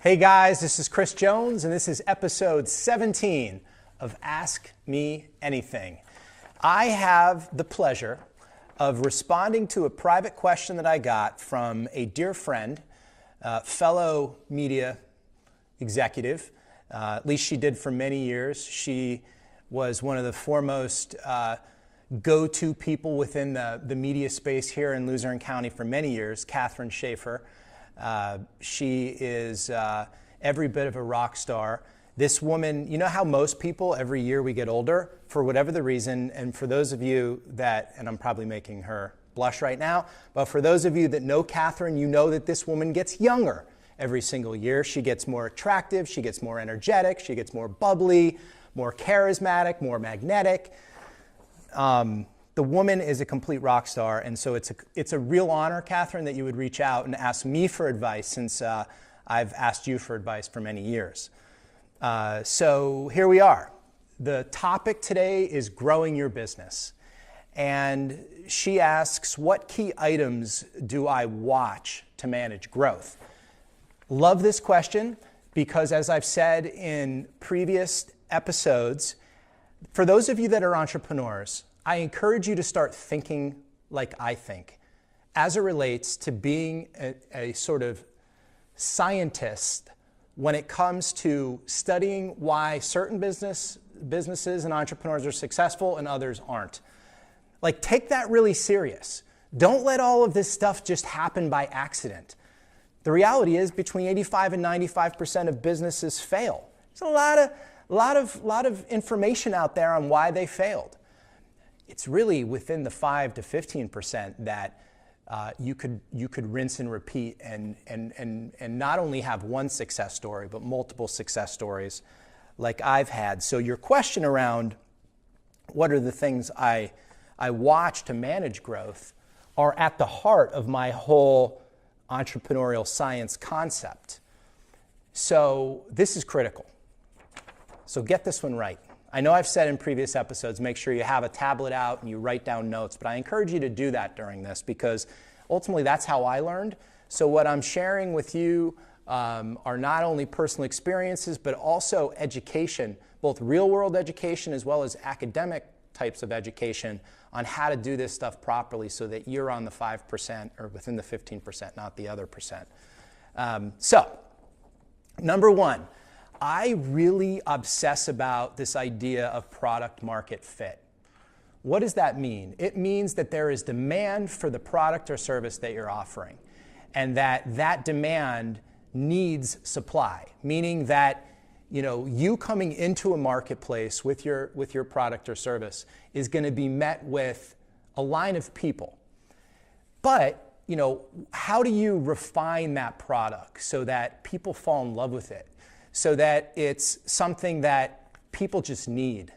Hey guys, this is Kris Jones, and this is episode 17 of Ask Me Anything. I have the pleasure of responding to a private question that I got from a dear friend, fellow media executive. At least she did for many years. She was one of the foremost go-to people within the media space here in Luzerne County for many years, Catherine Schaefer. She is every bit of a rock star. This woman, you know how most people, every year we get older, for whatever the reason, and for those of you that, and I'm probably making her blush right now, but for those of you that know Catherine, you know that this woman gets younger every single year. She gets more attractive, she gets more energetic, she gets more bubbly, more charismatic, more magnetic. The woman is a complete rock star, and so it's a real honor, Catherine, that you would reach out and ask me for advice, since I've asked you for advice for many years. So here we are. The topic today is growing your business. And she asks, what key items do I watch to manage growth? Love this question because, as I've said in previous episodes, for those of you that are entrepreneurs, I encourage you to start thinking like I think as it relates to being a sort of scientist when it comes to studying why certain businesses and entrepreneurs are successful and others aren't. Like, take that really serious. Don't let all of this stuff just happen by accident. The reality is between 85 and 95% of businesses fail. There's a lot of information out there on why they failed. It's really within the 5 to 15% that you could rinse and repeat and not only have one success story, but multiple success stories like I've had. So your question around what are the things I watch to manage growth are at the heart of my whole entrepreneurial science concept. So this is critical. So get this one right. I know I've said in previous episodes, make sure you have a tablet out and you write down notes, but I encourage you to do that during this because ultimately that's how I learned. So what I'm sharing with you are not only personal experiences, but also education, both real world education as well as academic types of education on how to do this stuff properly so that you're on the 5% or within the 15%, not the other percent. So, number one, I really obsess about this idea of product market fit. What does that mean? It means that there is demand for the product or service that you're offering, and that demand needs supply, meaning that you coming into a marketplace with your product or service is going to be met with a line of people. But how do you refine that product so that people fall in love with it? So that it's something that people just need.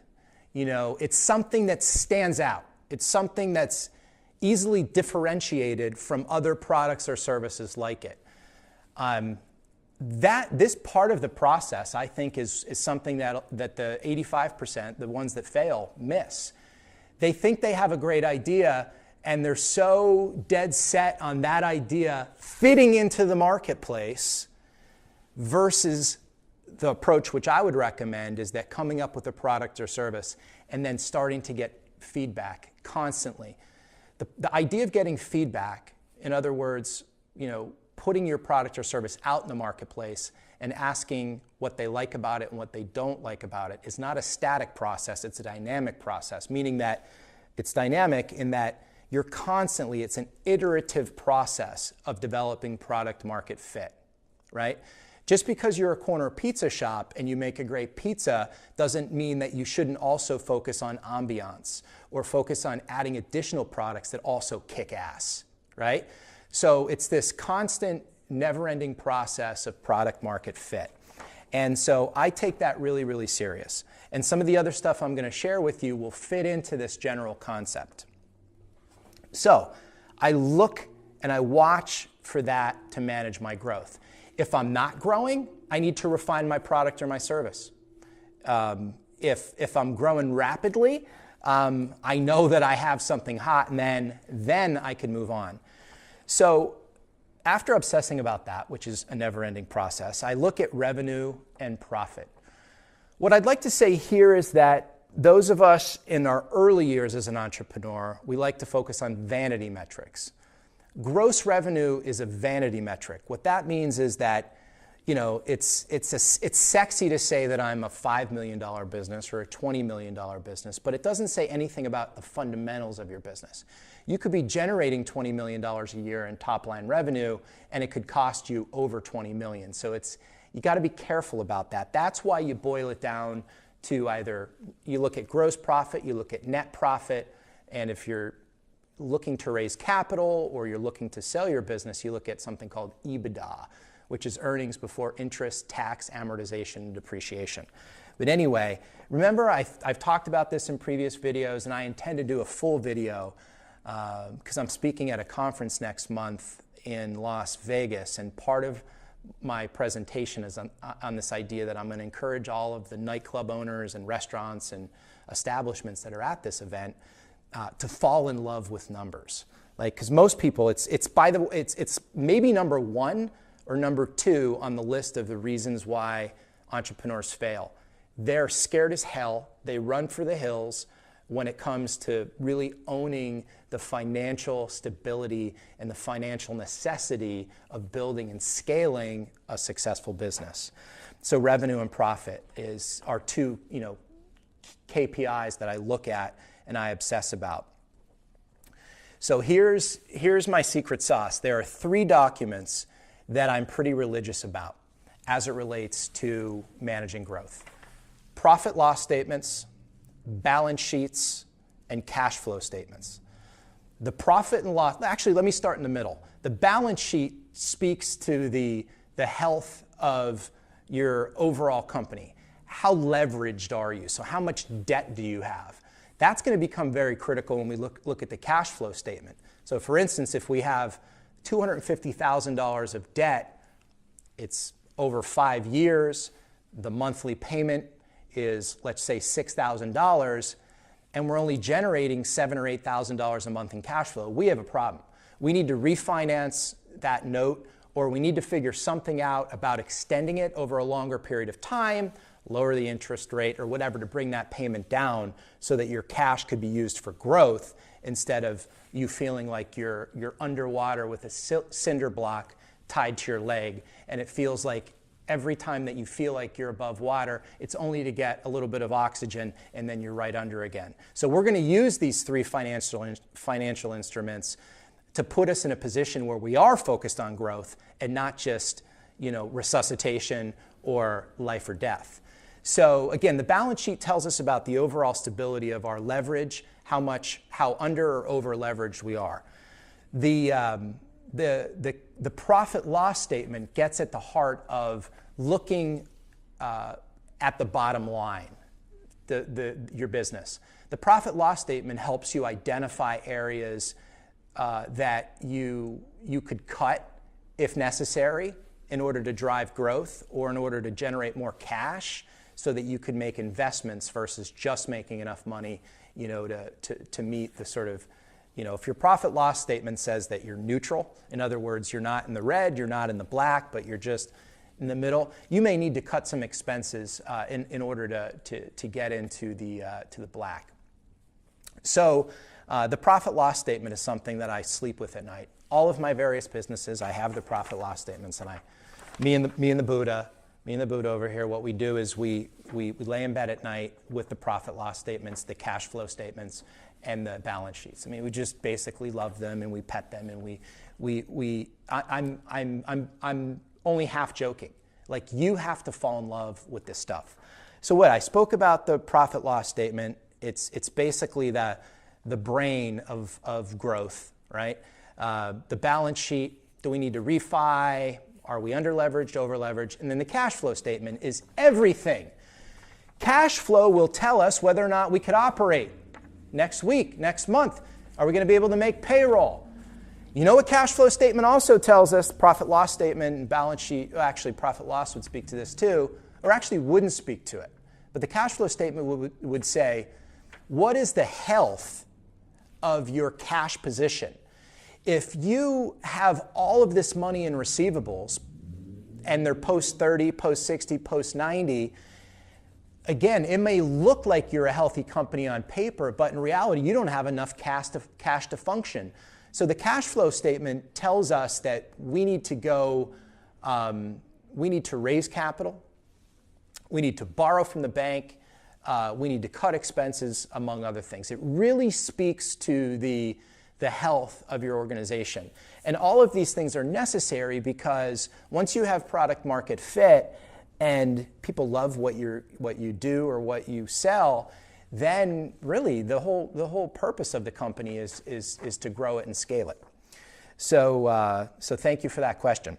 It's something that stands out. It's something that's easily differentiated from other products or services like it. This part of the process, I think, is something that the 85%, the ones that fail, miss. They think they have a great idea, and they're so dead set on that idea fitting into the marketplace versus the approach which I would recommend is that coming up with a product or service and then starting to get feedback constantly. The idea of getting feedback, in other words, putting your product or service out in the marketplace and asking what they like about it and what they don't like about it is not a static process, it's a dynamic process, meaning that it's dynamic in that it's an iterative process of developing product market fit, right? Just because you're a corner pizza shop and you make a great pizza doesn't mean that you shouldn't also focus on ambiance or focus on adding additional products that also kick ass, right? So it's this constant, never-ending process of product market fit. And so I take that really, really serious. And some of the other stuff I'm going to share with you will fit into this general concept. So I look and I watch for that to manage my growth. If I'm not growing, I need to refine my product or my service. If I'm growing rapidly, I know that I have something hot, and then I can move on. So After obsessing about that, which is a never-ending process, I look at revenue and profit. What I'd like to say here is that those of us in our early years as an entrepreneur, we like to focus on vanity metrics. Gross revenue is a vanity metric. What that means is that, it's sexy to say that I'm a $5 million business or a $20 million business, but it doesn't say anything about the fundamentals of your business. You could be generating $20 million a year in top line revenue, and it could cost you over $20 million. So you got to be careful about that. That's why you boil it down to either you look at gross profit, you look at net profit, and if you're looking to raise capital or you're looking to sell your business, you look at something called EBITDA, which is earnings before interest, tax, amortization, and depreciation. But anyway, remember I've talked about this in previous videos, and I intend to do a full video because I'm speaking at a conference next month in Las Vegas, and part of my presentation is on this idea that I'm going to encourage all of the nightclub owners and restaurants and establishments that are at this event to fall in love with numbers. Because most people, it's maybe number one or number two on the list of the reasons why entrepreneurs fail. They're scared as hell. They run for the hills when it comes to really owning the financial stability and the financial necessity of building and scaling a successful business. So revenue and profit are two, KPIs that I look at and I obsess about. So here's my secret sauce. There are 3 documents that I'm pretty religious about as it relates to managing growth: profit loss statements, balance sheets, and cash flow statements. The profit and loss, actually, let me start in the middle. The balance sheet speaks to the health of your overall company. How leveraged are you? So how much debt do you have? That's going to become very critical when we look at the cash flow statement. So for instance, if we have $250,000 of debt, it's over 5 years, the monthly payment is, let's say, $6,000, and we're only generating $7,000 or $8,000 a month in cash flow, we have a problem. We need to refinance that note, or we need to figure something out about extending it over a longer period of time, lower the interest rate or whatever to bring that payment down so that your cash could be used for growth instead of you feeling like you're underwater with a cinder block tied to your leg, and it feels like every time that you feel like you're above water, it's only to get a little bit of oxygen and then you're right under again. So we're going to use these 3 financial instruments to put us in a position where we are focused on growth and not just, resuscitation or life or death. So again, the balance sheet tells us about the overall stability of our leverage, how under or over leveraged we are. The profit loss statement gets at the heart of looking at the bottom line, your business. The profit loss statement helps you identify areas that you could cut if necessary in order to drive growth or in order to generate more cash so that you could make investments versus just making enough money, to meet the sort of, if your profit loss statement says that you're neutral, in other words, you're not in the red, you're not in the black, but you're just in the middle, you may need to cut some expenses in order to get into the black. So the profit loss statement is something that I sleep with at night. All of my various businesses, I have the profit loss statements, and me and the Buddha over here, what we do is we lay in bed at night with the profit loss statements, the cash flow statements, and the balance sheets. I mean, we just basically love them and we pet them, and I'm only half joking. Like, you have to fall in love with this stuff. So what I spoke about the profit loss statement, it's basically the brain of growth, right? The balance sheet, do we need to refi? Are we under leveraged, over leveraged? And then the cash flow statement is everything. Cash flow will tell us whether or not we could operate next week, next month. Are we going to be able to make payroll? You know what cash flow statement also tells us? Profit loss statement and balance sheet, actually profit loss would speak to this too, or actually wouldn't speak to it. But the cash flow statement would say, what is the health of your cash position? If you have all of this money in receivables and they're post 30, post 60, post 90, again, it may look like you're a healthy company on paper, but in reality, you don't have enough cash to function. So the cash flow statement tells us that we need to go, we need to raise capital, we need to borrow from the bank, we need to cut expenses, among other things. It really speaks to the health of your organization. And all of these things are necessary because once you have product market fit and people love what you do or what you sell, then really the whole purpose of the company is to grow it and scale it. So thank you for that question.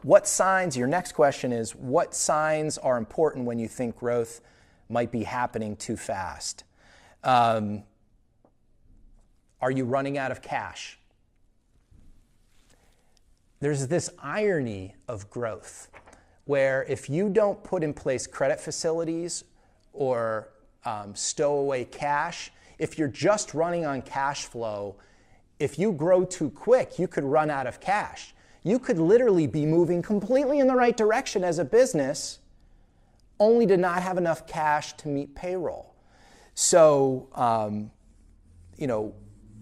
What signs, your next question is, what signs are important when you think growth might be happening too fast? Are you running out of cash? There's this irony of growth where if you don't put in place credit facilities or stow away cash, if you're just running on cash flow, if you grow too quick, you could run out of cash. You could literally be moving completely in the right direction as a business, only to not have enough cash to meet payroll. So,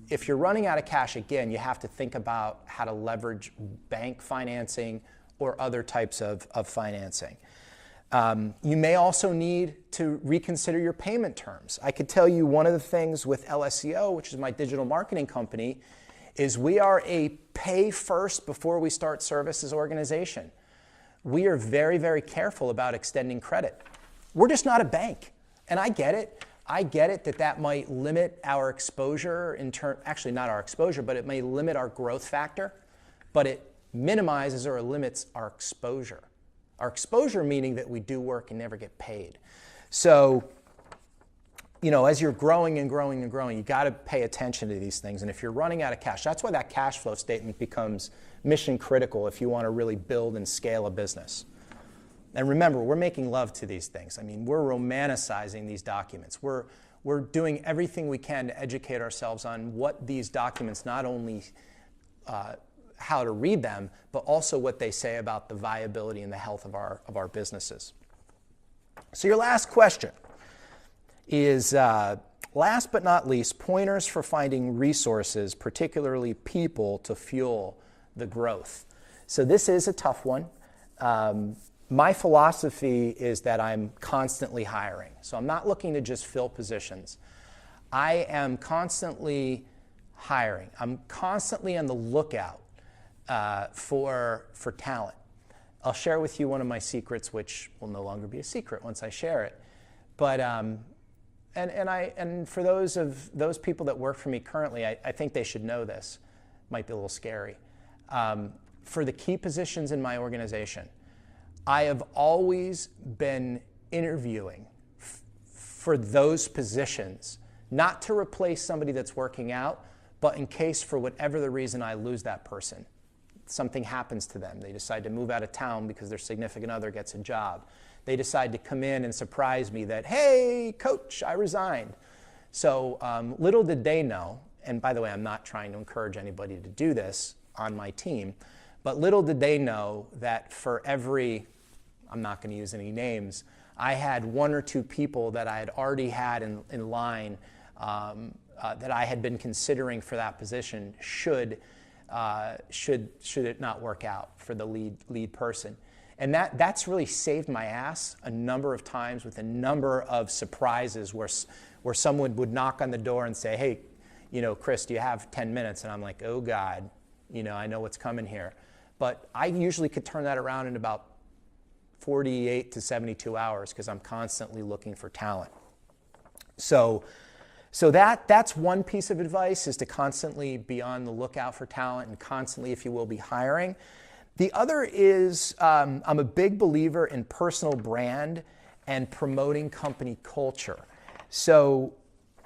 if you're running out of cash, again, you have to think about how to leverage bank financing or other types of financing. You may also need to reconsider your payment terms. I could tell you one of the things with LSEO, which is my digital marketing company, is we are a pay first before we start services organization. We are very, very careful about extending credit. We're just not a bank, and I get it. I get it that might limit our exposure actually not our exposure, but it may limit our growth factor, but it minimizes or limits our exposure. Our exposure meaning that we do work and never get paid. So, as you're growing and growing and growing, you got to pay attention to these things. And if you're running out of cash, that's why that cash flow statement becomes mission critical if you want to really build and scale a business. And remember, we're making love to these things. I mean, we're romanticizing these documents. We're doing everything we can to educate ourselves on what these documents, not only how to read them, but also what they say about the viability and the health of our businesses. So your last question is, last but not least, pointers for finding resources, particularly people, to fuel the growth. So this is a tough one. My philosophy is that I'm constantly hiring. So I'm not looking to just fill positions. I am constantly hiring. I'm constantly on the lookout for talent. I'll share with you one of my secrets, which will no longer be a secret once I share it. But and for those people that work for me currently, I think they should know this. Might be a little scary. For the key positions in my organization, I have always been interviewing for those positions, not to replace somebody that's working out, but in case for whatever the reason I lose that person. Something happens to them. They decide to move out of town because their significant other gets a job. They decide to come in and surprise me that, hey, coach, I resigned. So little did they know, and by the way, I'm not trying to encourage anybody to do this on my team, but little did they know that for every, I'm not going to use any names, I had one or two people that I had already had in line that I had been considering for that position should it not work out for the lead person. And that's really saved my ass a number of times with a number of surprises where someone would knock on the door and say, hey, Kris, do you have 10 minutes? And I'm like, oh God, I know what's coming here. But I usually could turn that around in about 48 to 72 hours because I'm constantly looking for talent. So that's one piece of advice, is to constantly be on the lookout for talent and constantly, if you will, be hiring. The other is I'm a big believer in personal brand and promoting company culture. So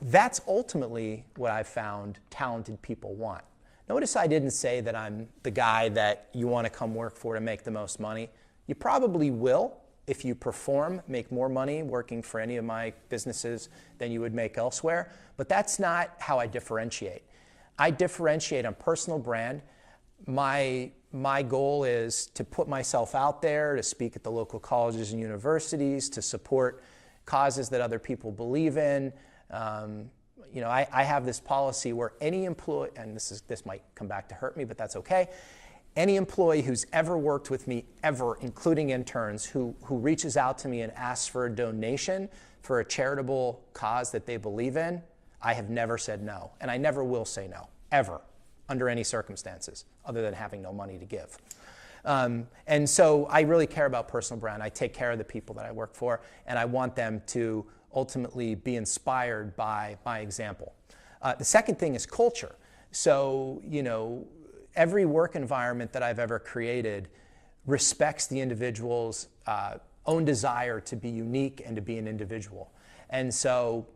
that's ultimately what I've found talented people want. Notice I didn't say that I'm the guy that you want to come work for to make the most money. You probably will, if you perform, make more money working for any of my businesses than you would make elsewhere. But that's not how I differentiate. I differentiate on personal brand. My goal is to put myself out there, to speak at the local colleges and universities, to support causes that other people believe in. I have this policy where any employee, and this might come back to hurt me, but that's okay. Any employee who's ever worked with me, ever, including interns, who reaches out to me and asks for a donation for a charitable cause that they believe in, I have never said no. And I never will say no, ever, under any circumstances, other than having no money to give. And so I really care about personal brand. I take care of the people that I work for, and I want them to ultimately be inspired by my example. The second thing is culture. So, every work environment that I've ever created respects the individual's own desire to be unique and to be an individual. And so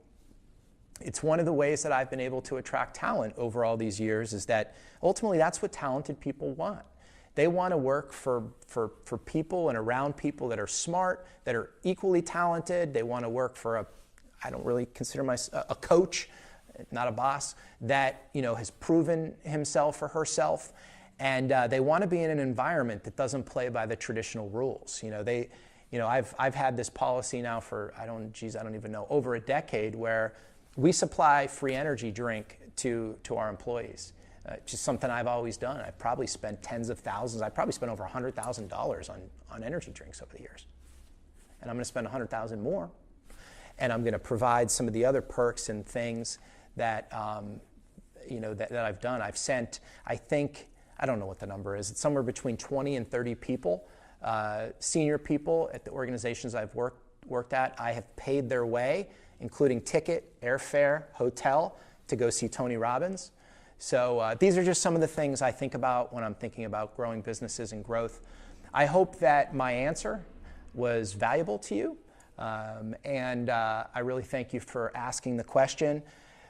it's one of the ways that I've been able to attract talent over all these years, is that ultimately that's what talented people want. They want to work for people and around people that are smart, that are equally talented. They want to work for I don't really consider myself a coach, not a boss, that has proven himself or herself, and they want to be in an environment that doesn't play by the traditional rules. I've had this policy now for I don't even know, over a decade, where we supply free energy drink to our employees. Just something I've always done. I've probably spent tens of thousands. I've probably spent over $100,000 on energy drinks over the years, and I'm going to spend $100,000 more. And I'm going to provide some of the other perks and things that that I've done. I've sent, I think, I don't know what the number is. It's somewhere between 20 and 30 people, senior people at the organizations I've worked at. I have paid their way, including ticket, airfare, hotel, to go see Tony Robbins. So these are just some of the things I think about when I'm thinking about growing businesses and growth. I hope that my answer was valuable to you. And I really thank you for asking the question.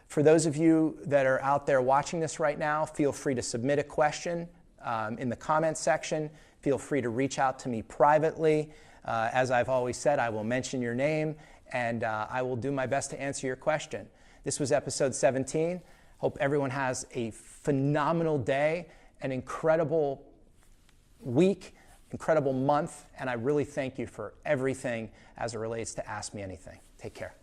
For those of you that are out there watching this right now, feel free to submit a question in the comments section. Feel free to reach out to me privately. As I've always said, I will mention your name, and I will do my best to answer your question. This was episode 17. Hope everyone has a phenomenal day, an incredible week, incredible month, and I really thank you for everything as it relates to Ask Me Anything. Take care.